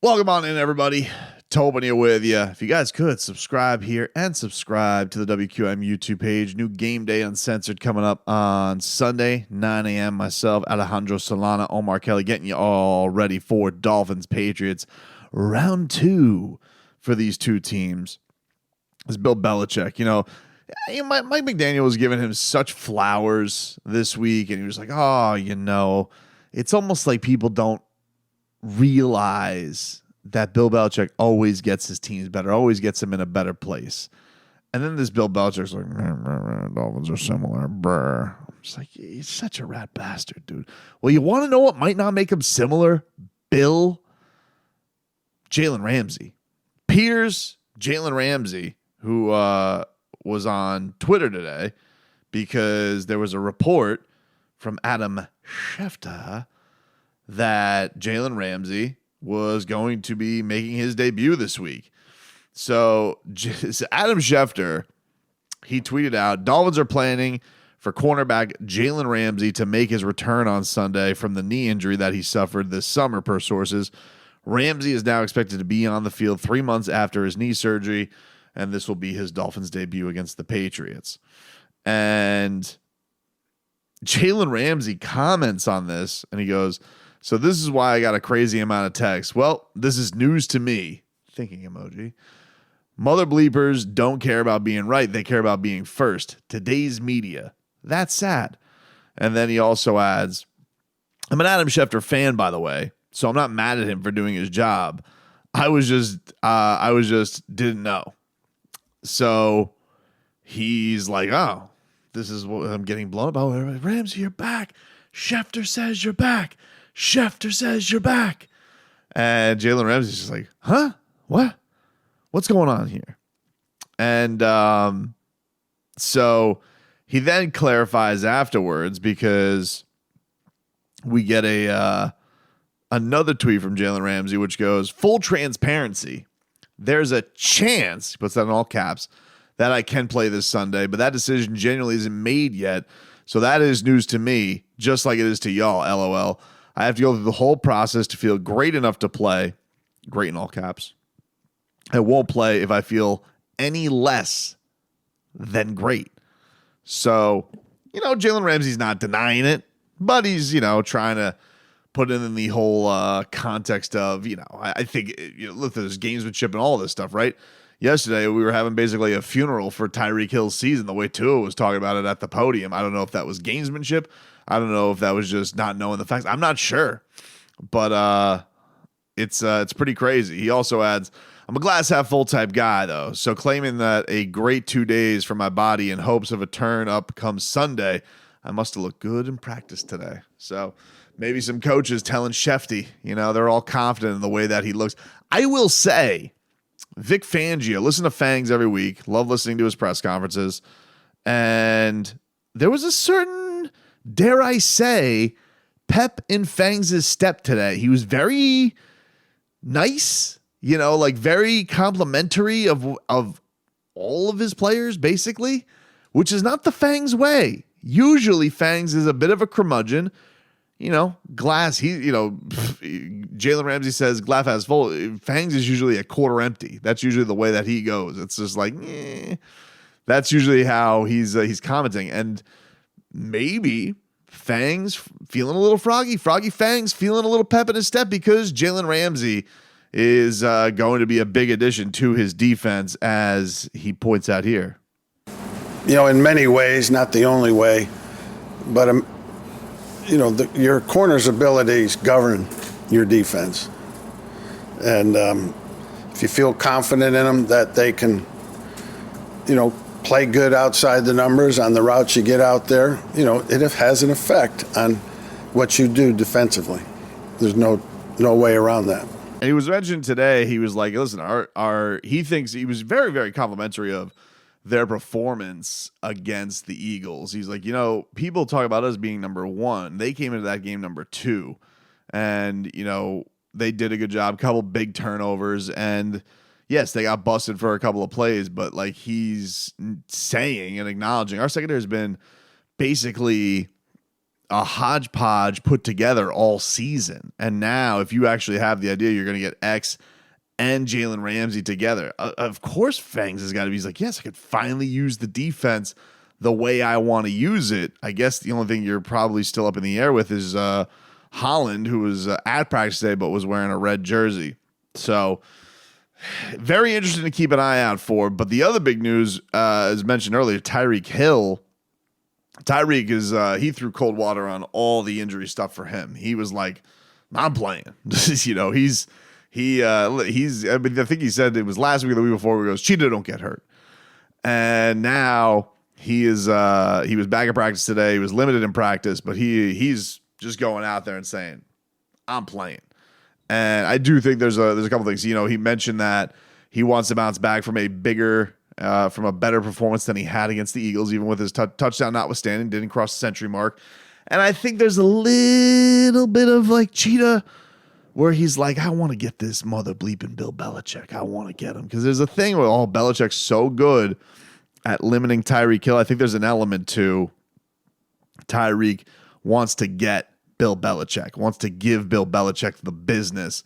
Welcome on in, everybody. Tobin here with you. If you guys could subscribe here and subscribe to the WQM YouTube page. New Game Day Uncensored coming up on Sunday, 9 a.m. Myself, Alejandro Solana, Omar Kelly, getting you all ready for Dolphins Patriots round 2 for these two teams. It's Bill Belichick. Mike McDaniel was giving him such flowers this week, and he was like, it's almost like people don't realize that Bill Belichick always gets his teams better, always gets them in a better place. And then this Bill Belichick's like, Dolphins are similar. Brr. I'm just like, he's such a rat bastard, dude. Well, you want to know what might not make him similar? Bill? Jalen Ramsey. Peers Jalen Ramsey, who was on Twitter today because there was a report from Adam Schefter that Jalen Ramsey was going to be making his debut this week. So Adam Schefter, he tweeted out, Dolphins are planning for cornerback Jalen Ramsey to make his return on Sunday from the knee injury that he suffered this summer, per sources. Ramsey is now expected to be on the field 3 months after his knee surgery, and this will be his Dolphins debut against the Patriots. And Jalen Ramsey comments on this, and he goes, so this is why I got a crazy amount of texts. Well, this is news to me. Thinking emoji. Mother bleepers don't care about being right. They care about being first. Today's media. That's sad. And then he also adds, I'm an Adam Schefter fan, by the way, so I'm not mad at him for doing his job. I was just didn't know. So he's like, oh, this is what I'm getting blown up. Oh, Ramsey, you're back. Schefter says you're back. Schefter says you're back. And Jalen Ramsey's just like, huh? What? What's going on here? And so he then clarifies afterwards, because we get another tweet from Jalen Ramsey, which goes, full transparency. There's a chance, he puts that in all caps, that I can play this Sunday, but that decision genuinely isn't made yet. So that is news to me, just like it is to y'all, LOL. I have to go through the whole process to feel great enough to play. Great in all caps. I won't play if I feel any less than great. So, Jalen Ramsey's not denying it, but he's, trying to put it in the whole context of, I think, look, there's gamesmanship and all this stuff, right? Yesterday, we were having basically a funeral for Tyreek Hill's season, the way Tua was talking about it at the podium. I don't know if that was gamesmanship. I don't know if that was just not knowing the facts. I'm not sure. But it's pretty crazy. He also adds, I'm a glass half full type guy, though. So claiming that a great 2 days for my body in hopes of a turn up come Sunday, I must have looked good in practice today. So maybe some coaches telling Shefty, they're all confident in the way that he looks. I will say, Vic Fangio, listen to Fangs every week. Love listening to his press conferences. And there was a certain, dare I say, pep in Fangs' step today. He was very nice, very complimentary of all of his players, basically, which is not the Fangs way. Usually Fangs is a bit of a curmudgeon. Glass, Jalen Ramsey says glass half full. Fangs is usually a quarter empty. That's usually the way that he goes. It's just like, that's usually how he's commenting. And maybe Fangs feeling a little froggy Fangs feeling a little pep in his step because Jalen Ramsey is going to be a big addition to his defense, as he points out here. In many ways, not the only way, but your corner's abilities govern your defense. And if you feel confident in them that they can, play good outside the numbers on the routes you get out there, it has an effect on what you do defensively. There's no way around that. And he was mentioned today, he was like, listen, he thinks, he was very, very complimentary of their performance against the Eagles. He's like, people talk about us being number one. They came into that game number 2. And, they did a good job, couple big turnovers. And yes, they got busted for a couple of plays, but like he's saying and acknowledging, our secondary has been basically a hodgepodge put together all season. And now if you actually have the idea you're going to get X and Jalen Ramsey together, of course Fangs has got to be like, yes, I could finally use the defense the way I want to use it. I guess the only thing you're probably still up in the air with is Holland, who was at practice today but was wearing a red jersey. So very interesting to keep an eye out for. But the other big news, as mentioned earlier, Tyreek Hill. Tyreek is he threw cold water on all the injury stuff for him. He was like, I'm playing. He's I think he said it was last week or the week before where he goes, Cheetah don't get hurt. And now he was back at practice today. He was limited in practice, but he's just going out there and saying, I'm playing. And I do think there's a couple things. He mentioned that he wants to bounce back from a better performance than he had against the Eagles, even with his touchdown notwithstanding, didn't cross the century mark. And I think there's a little bit of like Cheetah where he's like, I want to get this mother bleeping Bill Belichick. I want to get him. Because there's a thing where Belichick's so good at limiting Tyreek Hill. I think there's an element to Tyreek wants to get Bill Belichick, wants to give Bill Belichick the business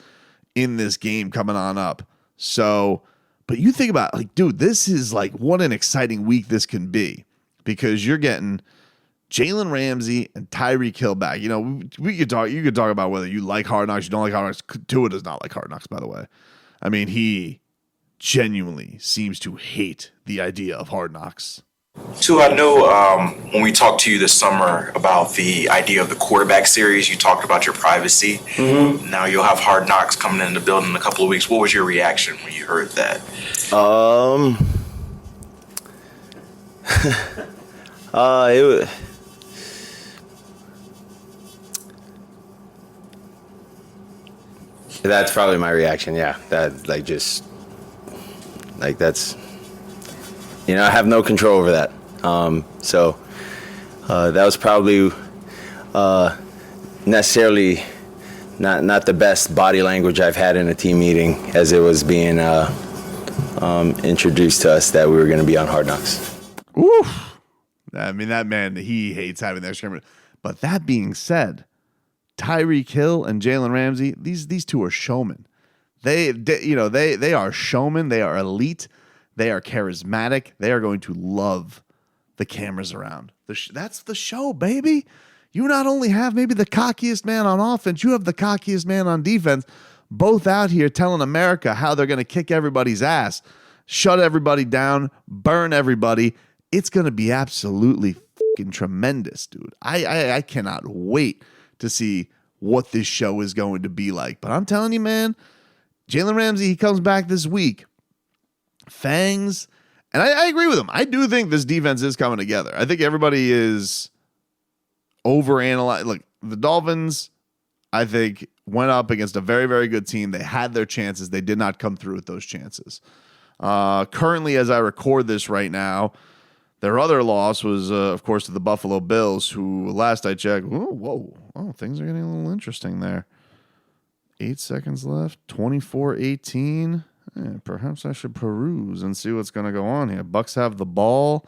in this game coming on up. So, but you think about like, dude, this is like what an exciting week this can be because you're getting Jalen Ramsey and Tyreek Hill back. We could talk. You could talk about whether you like Hard Knocks, you don't like Hard Knocks. Tua does not like Hard Knocks, by the way. I mean, he genuinely seems to hate the idea of Hard Knocks. Too, I know when we talked to you this summer about the idea of the quarterback series, you talked about your privacy. Mm-hmm. Now you'll have Hard Knocks coming in the building in a couple of weeks. What was your reaction when you heard that? That's probably my reaction. Yeah, that's. I have no control over that. So that was probably necessarily not the best body language I've had in a team meeting as it was being introduced to us that we were going to be on Hard Knocks. Oof. I mean, that man, he hates having that scrimmage. But that being said, Tyreek Hill and Jalen Ramsey, these two are showmen. They are showmen. They are elite. They are charismatic. They are going to love the cameras around. That's the show, baby. You not only have maybe the cockiest man on offense, you have the cockiest man on defense, both out here telling America how they're going to kick everybody's ass, shut everybody down, burn everybody. It's going to be absolutely fucking tremendous, dude. I cannot wait to see what this show is going to be like. But I'm telling you, man, Jalen Ramsey, he comes back this week. Fangs, and I agree with him. I do think this defense is coming together. I think everybody is overanalyzing. Look, the Dolphins, I think, went up against a very, very good team. They had their chances. They did not come through with those chances. Currently, as I record this right now, their other loss was, of course, to the Buffalo Bills, who, last I checked, things are getting a little interesting there. 8 seconds left, 24-18. Perhaps I should peruse and see what's going to go on here. Bucks have the ball.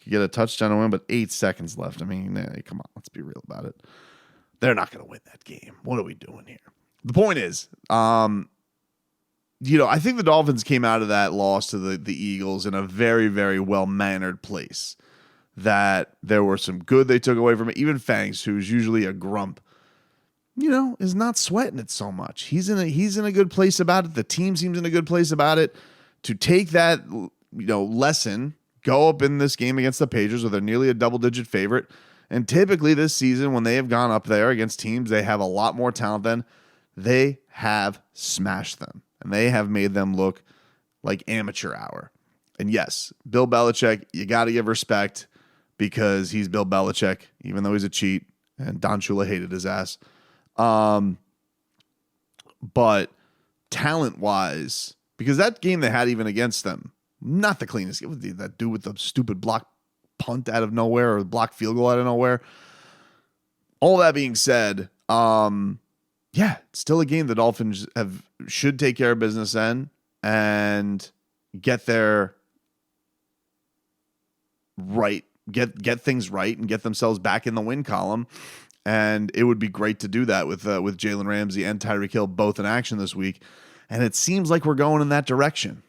You get a touchdown to win, but 8 seconds left. I mean, come on, let's be real about it. They're not going to win that game. What are we doing here? The point is, I think the Dolphins came out of that loss to the Eagles in a very, very well-mannered place. That there were some good they took away from it. Even Fangs, who's usually a grump, is not sweating it so much. He's in a good place about it. The team seems in a good place about it to take that, lesson, go up in this game against the Patriots where they're nearly a double-digit favorite. And typically this season, when they have gone up there against teams they have a lot more talent than, they have smashed them. And they have made them look like amateur hour. And yes, Bill Belichick, you got to give respect because he's Bill Belichick, even though he's a cheat. And Don Shula hated his ass. But talent-wise, because that game they had even against them, not the cleanest. That dude with the stupid block punt out of nowhere or the block field goal out of nowhere. All that being said, still a game the Dolphins should take care of business in and get their right get things right and get themselves back in the win column. And it would be great to do that with Jalen Ramsey and Tyreek Hill both in action this week. And it seems like we're going in that direction.